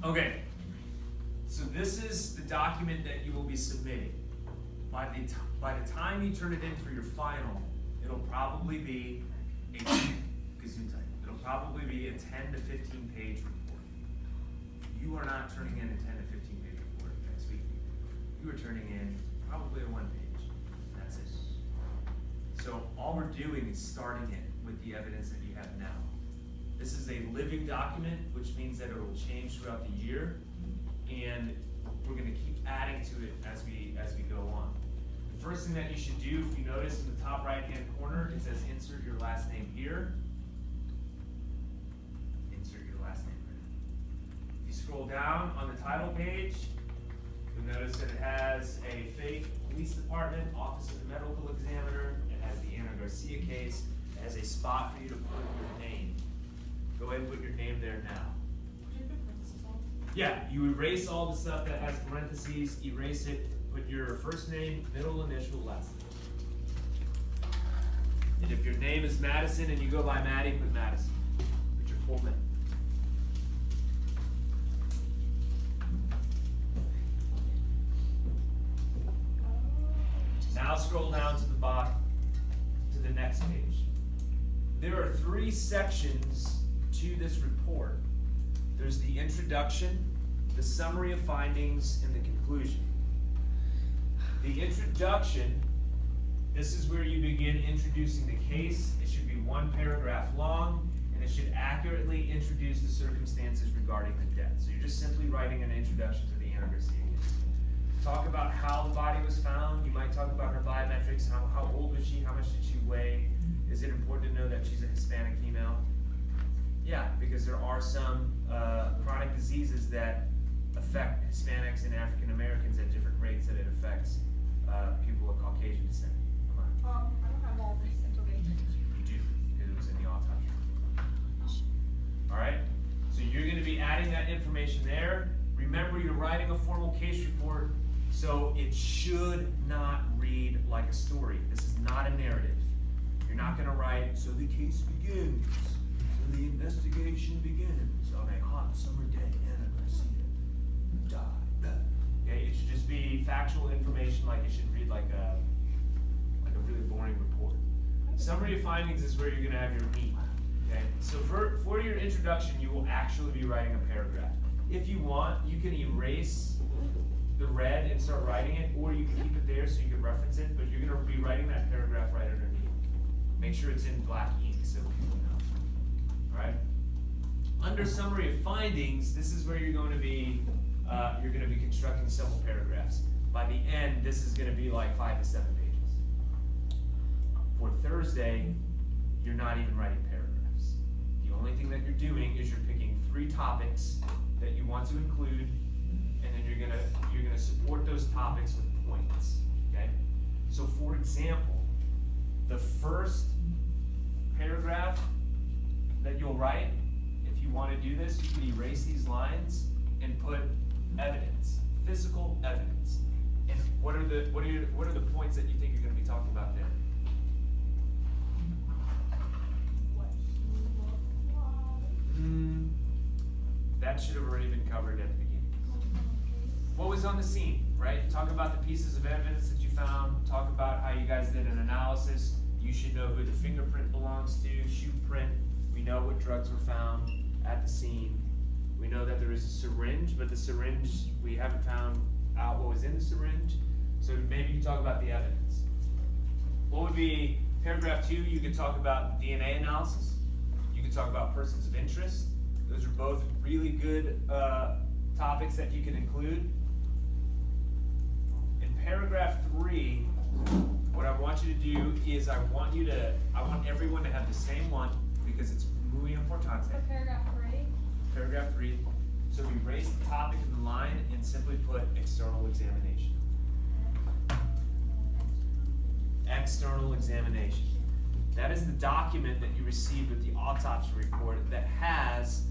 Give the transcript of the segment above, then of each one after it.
Okay, so this is the document that you will be submitting. By the time you turn it in for your final, it'll probably be a 10 to 15 page report. You are not turning in a 10 to 15 page report next week. You are turning in probably a 1 page. That's it. So all we're doing is starting it with the evidence that you have now. This is a living document, which means that it will change throughout the year, and we're going to keep adding to it as we go on. The first thing that you should do, if you notice in the top right-hand corner, it says insert your last name here. Insert your last name here. If you scroll down on the title page, you'll notice that it has a fake police department, Office of the Medical Examiner. It has the Ana Garcia case. It has a spot for you to put your name. Go ahead and put your name there now. Yeah, you erase all the stuff that has parentheses, erase it, put your first name, middle initial, last name. And if your name is Madison and you go by Maddie, put Madison. Put your full name. Now scroll down to the bottom, to the next page. There are 3 sections to this report. There's the introduction, the summary of findings, and the conclusion. The introduction, this is where you begin introducing the case. It should be 1 paragraph long, and it should accurately introduce the circumstances regarding the death. So you're just simply writing an introduction to the Ana Garcia case. Talk about how the body was found. You might talk about her biometrics, how old was she, how much did she weigh. Is it important to know that she's a Hispanic female? Yeah, because there are some chronic diseases that affect Hispanics and African Americans at different rates that it affects people of Caucasian descent. Come on. I don't have all this information. You do, because it was in the autopsy. All right, so you're going to be adding that information there. Remember, you're writing a formal case report, so it should not read like a story. This is not a narrative. You're not going to write, so the case begins. The investigation begins on a hot summer day. Ana Garcia died. Okay, it should just be factual information, like it should read like a really boring report. Summary of findings is where you're going to have your meat. Okay, so for your introduction, you will actually be writing a paragraph. If you want, you can erase the red and start writing it, or you can keep it there so you can reference it. But you're going to be writing that paragraph right underneath. Make sure it's in black ink so people know. Right? Under summary of findings, this is where you're going to be constructing several paragraphs. By the end, this is going to be like 5 to 7 pages. For Thursday, you're not even writing paragraphs. The only thing that you're doing is you're picking 3 topics that you want to include, and then you're gonna support those topics with points. Okay? So for example, the first paragraph that you'll write, if you want to do this, you can erase these lines and put evidence, physical evidence. And what are the points that you think you're going to be talking about there? That should have already been covered at the beginning. What was on the scene, right? Talk about the pieces of evidence that you found. Talk about how you guys did an analysis. You should know who the fingerprint belongs to, shoe print. We know what drugs were found at the scene. We know that there is a syringe, but the syringe, we haven't found out what was in the syringe. So maybe you talk about the evidence. What would be paragraph 2? You could talk about DNA analysis. You could talk about persons of interest. Those are both really good topics that you can include. In paragraph 3, what I want you to do is I want everyone to have the same one because it's muy importante. For paragraph 3? Paragraph 3. So erase the topic in the line and simply put external examination. External examination. That is the document that you received with the autopsy report that has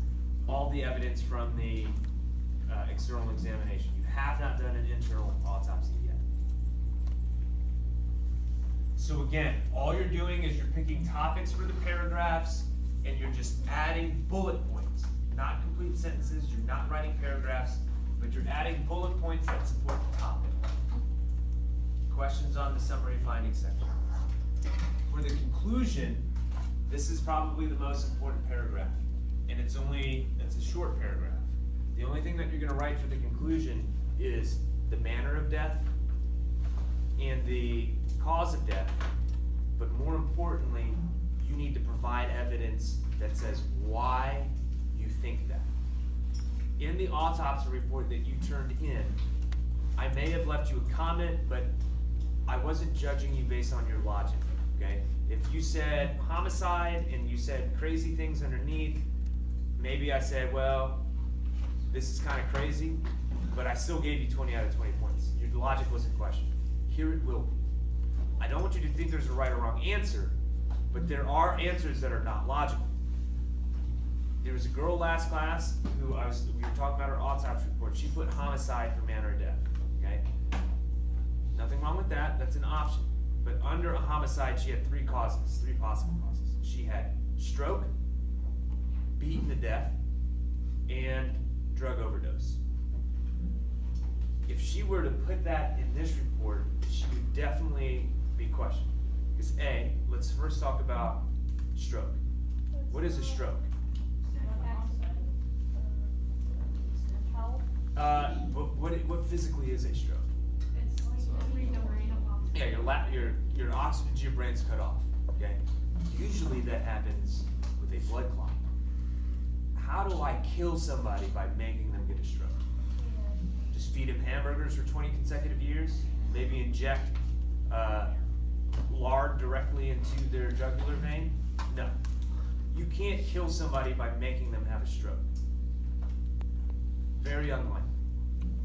all the evidence from the external examination. You have not done an internal autopsy yet. So again, all you're doing is you're picking topics for the paragraphs and you're just adding bullet points. not complete sentences, you're not writing paragraphs, but you're adding bullet points that support the topic. Questions on the summary findings section. For the conclusion, this is probably the most important paragraph, and it's a short paragraph. The only thing that you're gonna write for the conclusion is the manner of death and the cause of death, but more importantly, you need to provide evidence that says why you think that. In the autopsy report that you turned in, I may have left you a comment, but I wasn't judging you based on your logic, okay? If you said homicide and you said crazy things underneath, maybe I said, well, this is kind of crazy, but I still gave you 20 out of 20 points. Your logic wasn't questioned. Here it will be. I don't want you to think there's a right or wrong answer, but there are answers that are not logical. There was a girl last class who we were talking about her autopsy report. She put homicide for manner of death, okay? Nothing wrong with that, that's an option. But under a homicide, she had three possible causes. She had stroke, beaten to death, and drug overdose. If she were to put that in this report, she would definitely be questioned. Because A, let's first talk about stroke. What is a stroke? What physically is a stroke? It's like losing the brain of oxygen. Yeah, your oxygen to your brain's cut off, okay? Usually that happens with a blood clot. How do I kill somebody by making them get a stroke? Just feed them hamburgers for 20 consecutive years? Maybe inject lard directly into their jugular vein? No. You can't kill somebody by making them have a stroke. Very unlikely.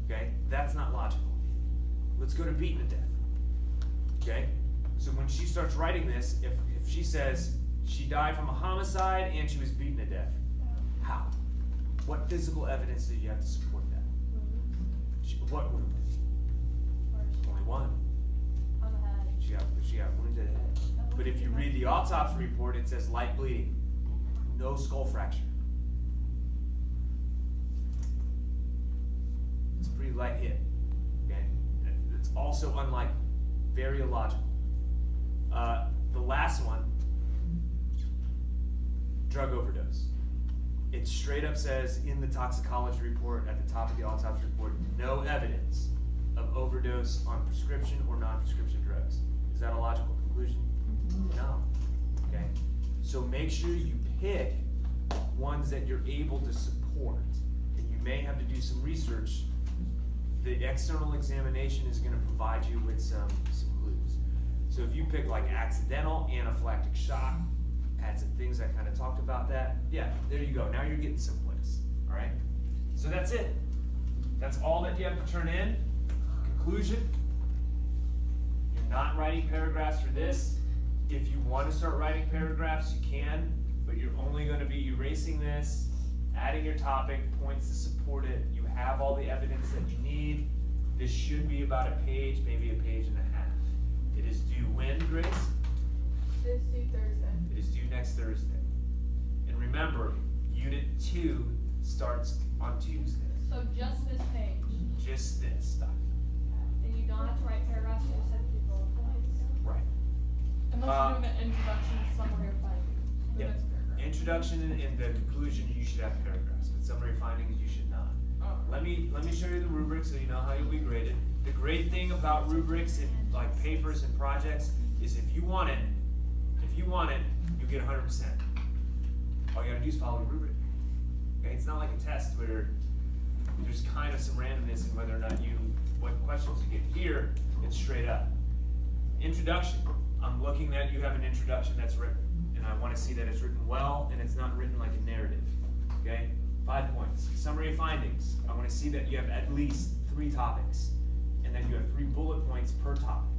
Okay? That's not logical. Let's go to beaten to death. Okay? So when she starts writing this, if she says she died from a homicide and she was beaten to death, how? What physical evidence did you have to support that? What wound? Only one. On the head. She got wounded to the head. But if you read the autopsy report, it says light bleeding, no skull fracture. It's a pretty light hit. Okay? It's also unlikely, very illogical. The last one, drug overdose. It straight up says in the toxicology report at the top of the autopsy report, no evidence of overdose on prescription or non-prescription drugs. Is that a logical conclusion? No. Okay? So make sure you pick ones that you're able to support. And you may have to do some research. The external examination is going to provide you with some clues. So if you pick like accidental anaphylactic shock, had some things that kind of talked about that, yeah, there you go. Now you're getting someplace. All right? So that's it. That's all that you have to turn in. Conclusion. You're not writing paragraphs for this. If you want to start writing paragraphs, you can, but you're only going to be erasing this, adding your topic, points to support it. You have all the evidence that you need. This should be about a page, maybe a page and a half. It is due when, Grace? It's due Thursday. It is due next Thursday. And remember, Unit 2 starts on Tuesday. So just this page. Just this stuff. And you don't have to write paragraphs, you just have to do bullet points. Right. Unless you're doing an introduction, summary, or finding. Yeah. That's paragraph. Introduction and the conclusion, you should have paragraphs, but summary findings, you should not. Oh. Let me show you the rubric so you know how you'll be graded. The great thing about rubrics and like papers and projects is if you want it, you get 100%. All you gotta do is follow the rubric. Okay, it's not like a test where there's kind of some randomness in whether or not what questions you get. Here, it's straight up. Introduction. I'm looking at you have an introduction that's written, and I want to see that it's written well and it's not written like a narrative. Okay, 5 points. Summary of findings. I want to see that you have at least 3 topics, and then you have 3 bullet points per topic.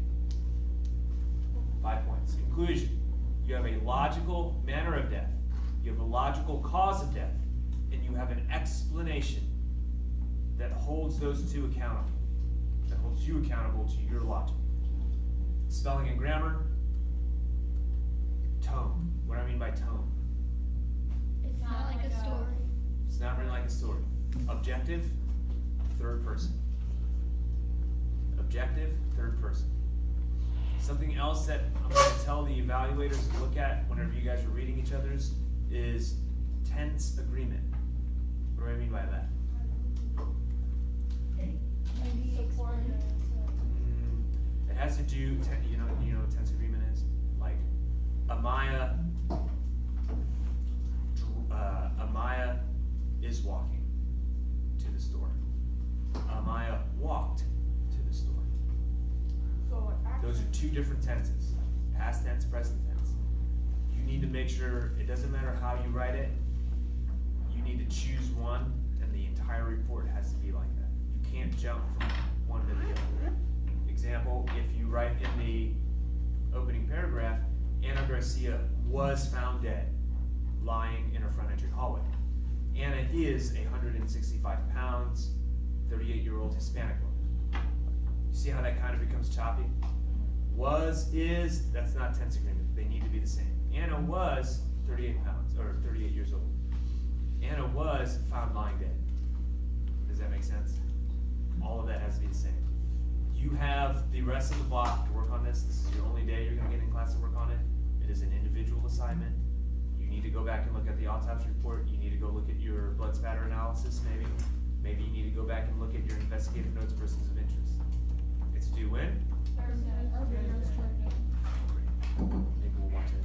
5 points. Conclusion. You have a logical manner of death. You have a logical cause of death, and you have an explanation that holds those two accountable. That holds you accountable to your logic. Spelling and grammar. Tone. What do I mean by tone? It's not like a story. It's not written like a story. Objective, third person. Objective, third person. Something else that I'm going to tell the evaluators to look at whenever you guys are reading each other's is tense agreement. What do I mean by that? Maybe Support. It has to do, you know what tense agreement is? Like, Amaya is walking to the store. Amaya walked to the store. So Those are two different tenses, past tense, present tense. You need to make sure, it doesn't matter how you write it, you need to choose one, and the entire report has to be like that. You can't jump from one to the other. Example, if you write in the opening paragraph, Anna Garcia was found dead, lying in her front entry hallway. Anna is 165 pounds, 38-year-old Hispanic woman. You see how that kind of becomes choppy? Was, is, that's not tense agreement. They need to be the same. Anna was 38 pounds, or 38 years old. Anna was found lying dead. Does that make sense? All of that has to be the same. You have the rest of the block to work on this. This is your only day you're gonna get in class to work on it. It is an individual assignment. You need to go back and look at the autopsy report. You need to go look at your blood spatter analysis, maybe. Maybe you need to go back and look at your investigative notes, persons of interest. It's due when? Thursday. Maybe we'll watch it.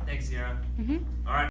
Thanks, Sierra. All right.